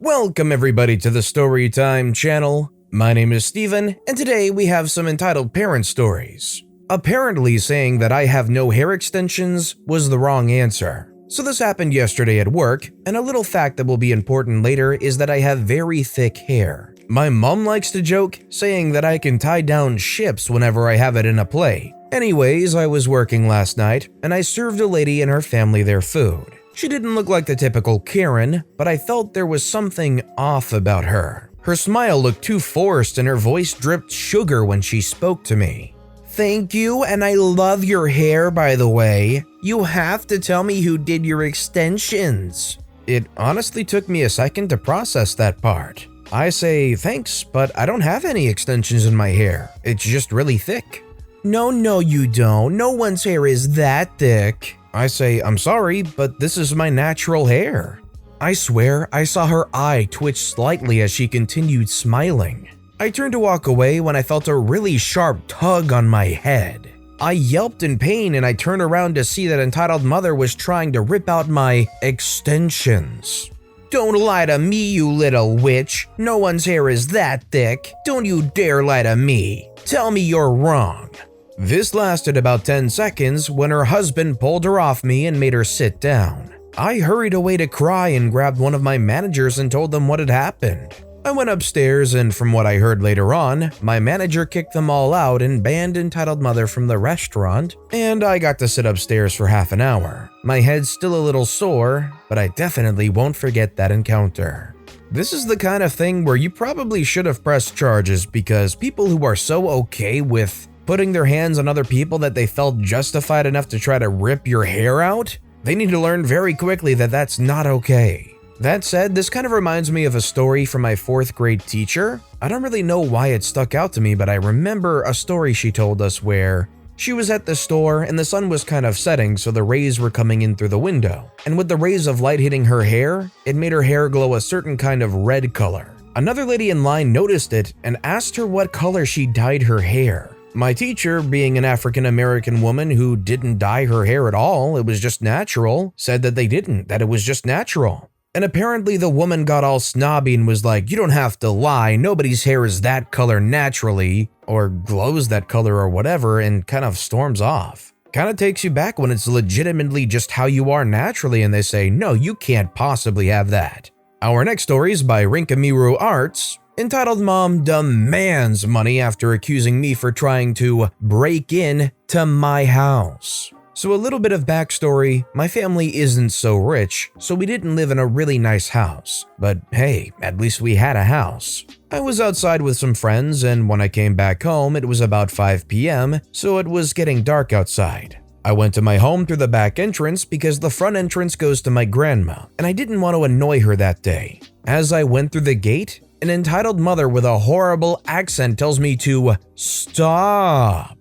Welcome everybody to the Storytime channel. My name is Steven, and today we have some entitled parent stories. Apparently saying that I have no hair extensions was the wrong answer. So this happened yesterday at work, and a little fact that will be important later is that I have very thick hair. My mom likes to joke, saying that I can tie down ships whenever I have it in a play. Anyways, I was working last night, and I served a lady and her family their food. She didn't look like the typical Karen, but I felt there was something off about her. Her smile looked too forced and her voice dripped sugar when she spoke to me. "Thank you, and I love your hair, by the way. You have to tell me who did your extensions." It honestly took me a second to process that part. I say thanks, but I don't have any extensions in my hair. It's just really thick. No, you don't. No one's hair is that thick. I say, I'm sorry, but this is my natural hair. I swear I saw her eye twitch slightly as she continued smiling. I turned to walk away when I felt a really sharp tug on my head. I yelped in pain and I turned around to see that entitled mother was trying to rip out my extensions. "Don't lie to me, you little witch. No one's hair is that thick. Don't you dare lie to me. Tell me you're wrong." This lasted about 10 seconds when her husband pulled her off me and made her sit down. I hurried away to cry and grabbed one of my managers and told them what had happened. I went upstairs and from what I heard later on, my manager kicked them all out and banned entitled mother from the restaurant, and I got to sit upstairs for half an hour. My head's still a little sore, but I definitely won't forget that encounter. This is the kind of thing where you probably should have pressed charges because people who are so okay with putting their hands on other people that they felt justified enough to try to rip your hair out, they need to learn very quickly that that's not okay. That said, this kind of reminds me of a story from my 4th grade teacher. I don't really know why it stuck out to me, but I remember a story she told us where she was at the store and the sun was kind of setting, so the rays were coming in through the window. And with the rays of light hitting her hair, it made her hair glow a certain kind of red color. Another lady in line noticed it and asked her what color she dyed her hair. My teacher, being an African American woman who didn't dye her hair at all, it was just natural, said that they didn't, that it was just natural. And apparently the woman got all snobby and was like, "You don't have to lie, nobody's hair is that color naturally," or glows that color or whatever, and kind of storms off. Kind of takes you back when it's legitimately just how you are naturally and they say, "No, you can't possibly have that." Our next story is by Rinkamiru Arts, entitled "Mom Demands Money After Accusing Me for Trying to Break In to My House." So a little bit of backstory, my family isn't so rich, so we didn't live in a really nice house. But hey, at least we had a house. I was outside with some friends and when I came back home it was about 5 p.m, so it was getting dark outside. I went to my home through the back entrance because the front entrance goes to my grandma, and I didn't want to annoy her that day. As I went through the gate, an entitled mother with a horrible accent tells me to stop.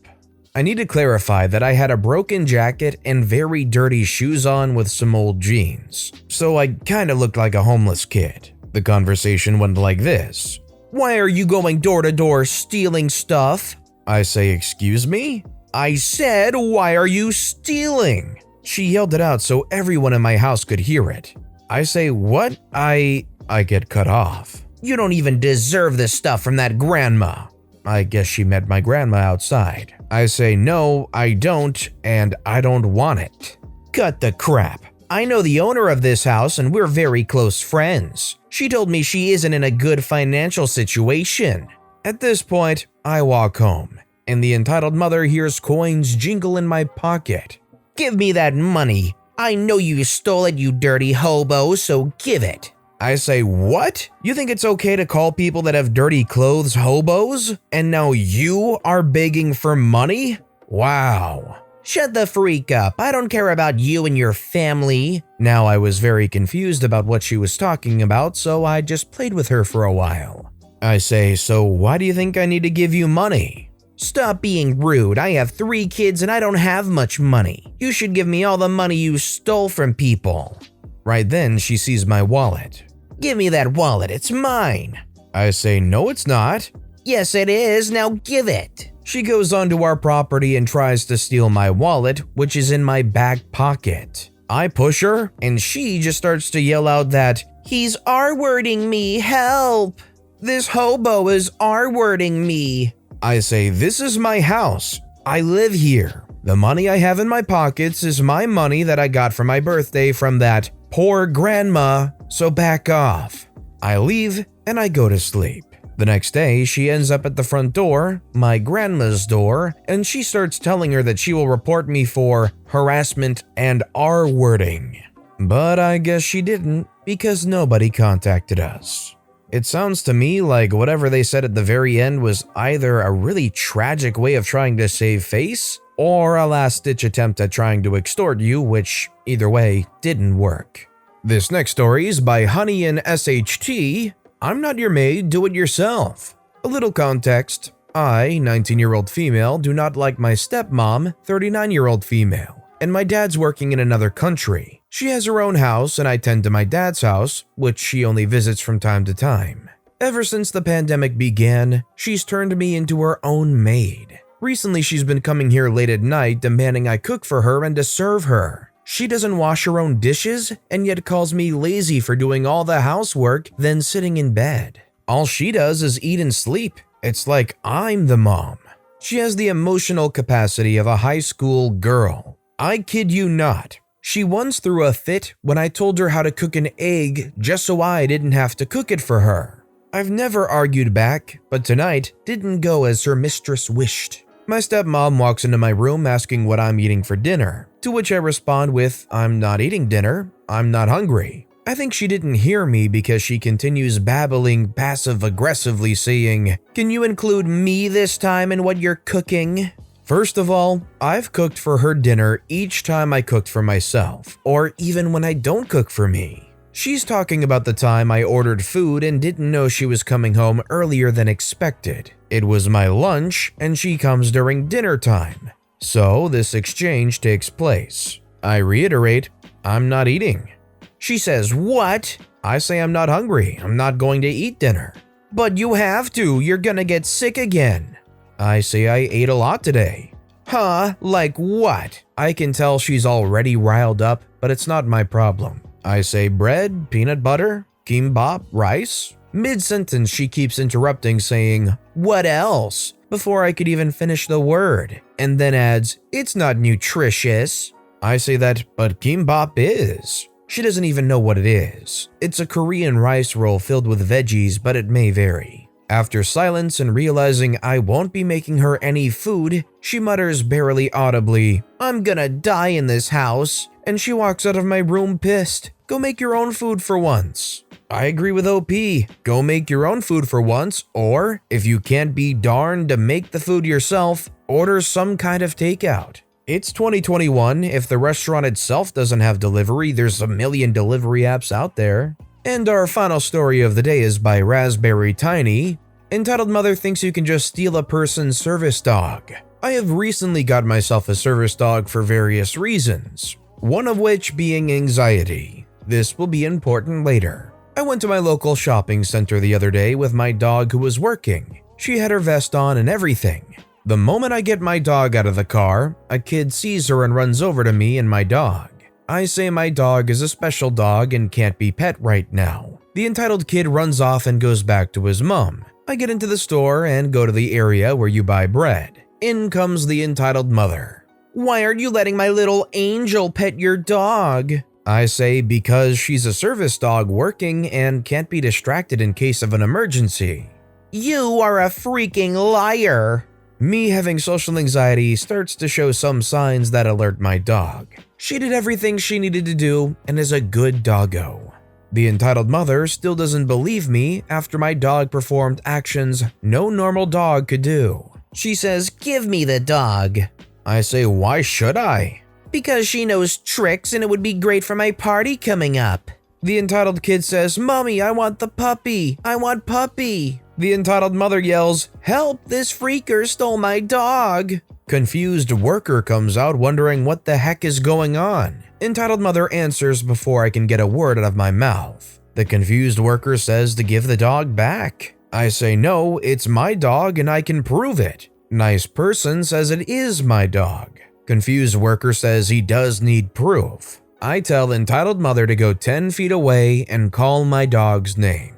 I need to clarify that I had a broken jacket and very dirty shoes on with some old jeans, so I kinda looked like a homeless kid. The conversation went like this: "Why are you going door to door stealing stuff?" I say, "Excuse me?" "I said, why are you stealing?" She yelled it out so everyone in my house could hear it. I say, "What? I get cut off. "You don't even deserve this stuff from that grandma." I guess she met my grandma outside. I say, "No, I don't, and I don't want it." "Cut the crap. I know the owner of this house and we're very close friends. She told me she isn't in a good financial situation." At this point, I walk home, and the entitled mother hears coins jingle in my pocket. "Give me that money. I know you stole it, you dirty hobo, so give it." I say, "What? You think it's okay to call people that have dirty clothes hobos? And now you are begging for money? Wow." "Shut the freak up. I don't care about you and your family." Now I was very confused about what she was talking about, so I just played with her for a while. I say, "So why do you think I need to give you money?" "Stop being rude. I have 3 kids and I don't have much money. You should give me all the money you stole from people." Right then, she sees my wallet. "Give me that wallet, it's mine." I say, "No, it's not." "Yes, it is, now give it." She goes onto our property and tries to steal my wallet, which is in my back pocket. I push her, and she just starts to yell out that, "He's R-wording me, help! This hobo is R-wording me." I say, "This is my house. I live here. The money I have in my pockets is my money that I got for my birthday from that poor grandma, so back off." I leave, and I go to sleep. The next day, she ends up at the front door, my grandma's door, and she starts telling her that she will report me for harassment and R-wording. But I guess she didn't, because nobody contacted us. It sounds to me like whatever they said at the very end was either a really tragic way of trying to save face, or a last-ditch attempt at trying to extort you, which, either way, didn't work. This next story is by Honey and SHT. I'm not your maid, do it yourself. A little context. I, 19-year-old female, do not like my stepmom, 39-year-old female, and my dad's working in another country. She has her own house and I tend to my dad's house, which she only visits from time to time. Ever since the pandemic began, she's turned me into her own maid. Recently, she's been coming here late at night demanding I cook for her and to serve her. She doesn't wash her own dishes and yet calls me lazy for doing all the housework, then sitting in bed. All she does is eat and sleep. It's like I'm the mom. She has the emotional capacity of a high school girl. I kid you not. She once threw a fit when I told her how to cook an egg just so I didn't have to cook it for her. I've never argued back, but tonight didn't go as her mistress wished. My stepmom walks into my room asking what I'm eating for dinner, to which I respond with, "I'm not eating dinner, I'm not hungry." I think she didn't hear me because she continues babbling passive-aggressively saying, "Can you include me this time in what you're cooking?" First of all, I've cooked for her dinner each time I cooked for myself, or even when I don't cook for me. She's talking about the time I ordered food and didn't know she was coming home earlier than expected. It was my lunch, and she comes during dinner time. So this exchange takes place. I reiterate, "I'm not eating." She says, "What?" I say I'm not hungry, I'm not going to eat dinner. "But you have to, you're gonna get sick again." I say I ate a lot today. "Huh? Like what?" I can tell she's already riled up, but it's not my problem. I say bread, peanut butter, kimbap, rice. Mid-sentence, she keeps interrupting saying, "What else?" before I could even finish the word, and then adds, "It's not nutritious." I say that, but kimbap is. She doesn't even know what it is. It's a Korean rice roll filled with veggies, but it may vary. After silence and realizing I won't be making her any food, she mutters barely audibly, "I'm gonna die in this house," and she walks out of my room pissed. Go make your own food for once. I agree with OP. Go make your own food for once, or if you can't be darned to make the food yourself, order some kind of takeout. It's 2021. If the restaurant itself doesn't have delivery, there's a million delivery apps out there. And our final story of the day is by Raspberry Tiny, entitled "Mother Thinks You Can Just Steal a Person's Service Dog." I have recently got myself a service dog for various reasons, one of which being anxiety. This will be important later. I went to my local shopping center the other day with my dog who was working. She had her vest on and everything. The moment I get my dog out of the car, a kid sees her and runs over to me and my dog. I say my dog is a special dog and can't be pet right now. The entitled kid runs off and goes back to his mom. I get into the store and go to the area where you buy bread. In comes the entitled mother. "Why aren't you letting my little angel pet your dog?" I say because she's a service dog working and can't be distracted in case of an emergency. "You are a freaking liar." Me having social anxiety starts to show some signs that alert my dog. She did everything she needed to do and is a good doggo. The entitled mother still doesn't believe me after my dog performed actions no normal dog could do. She says, "Give me the dog." I say, "Why should I?" "Because she knows tricks and it would be great for my party coming up." The entitled kid says, "Mommy, I want the puppy. I want puppy." The entitled mother yells, "Help, this freaker stole my dog." Confused worker comes out wondering what the heck is going on. Entitled mother answers before I can get a word out of my mouth. The confused worker says to give the dog back. I say no, it's my dog and I can prove it. Nice person says it is my dog. Confused worker says he does need proof. I tell entitled mother to go 10 feet away and call my dog's name.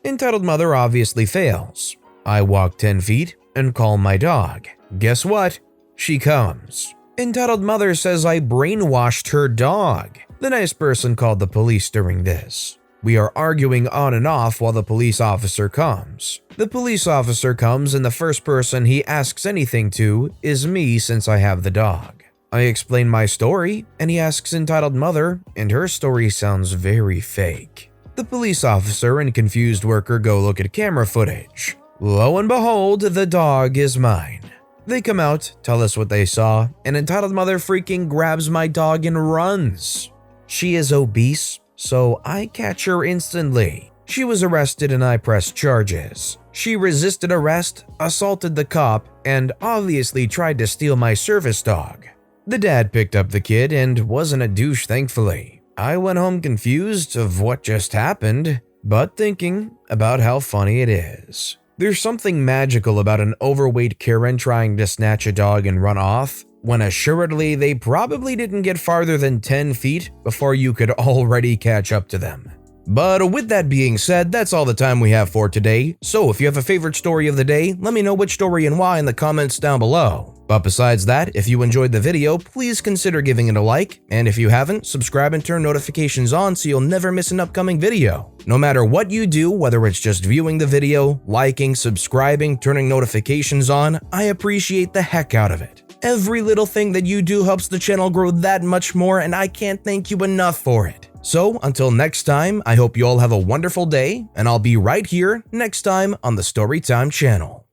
Entitled mother obviously fails. I walk 10 feet and call my dog. Guess what? She comes. Entitled mother says I brainwashed her dog. The nice person called the police during this. We are arguing on and off while the police officer comes. The police officer comes and the first person he asks anything to is me since I have the dog. I explain my story and he asks entitled mother and her story sounds very fake. The police officer and confused worker go look at camera footage. Lo and behold, the dog is mine. They come out, tell us what they saw, and entitled mother freaking grabs my dog and runs. She is obese, so I catch her instantly. She was arrested and I pressed charges. She resisted arrest, assaulted the cop, and obviously tried to steal my service dog. The dad picked up the kid and wasn't a douche, thankfully. I went home confused of what just happened, but thinking about how funny it is. There's something magical about an overweight Karen trying to snatch a dog and run off, when assuredly they probably didn't get farther than 10 feet before you could already catch up to them. But with that being said, that's all the time we have for today, so if you have a favorite story of the day, let me know which story and why in the comments down below. But besides that, if you enjoyed the video, please consider giving it a like, and if you haven't, subscribe and turn notifications on so you'll never miss an upcoming video. No matter what you do, whether it's just viewing the video, liking, subscribing, turning notifications on, I appreciate the heck out of it. Every little thing that you do helps the channel grow that much more, and I can't thank you enough for it. So until next time, I hope you all have a wonderful day, and I'll be right here next time on the Storytime channel.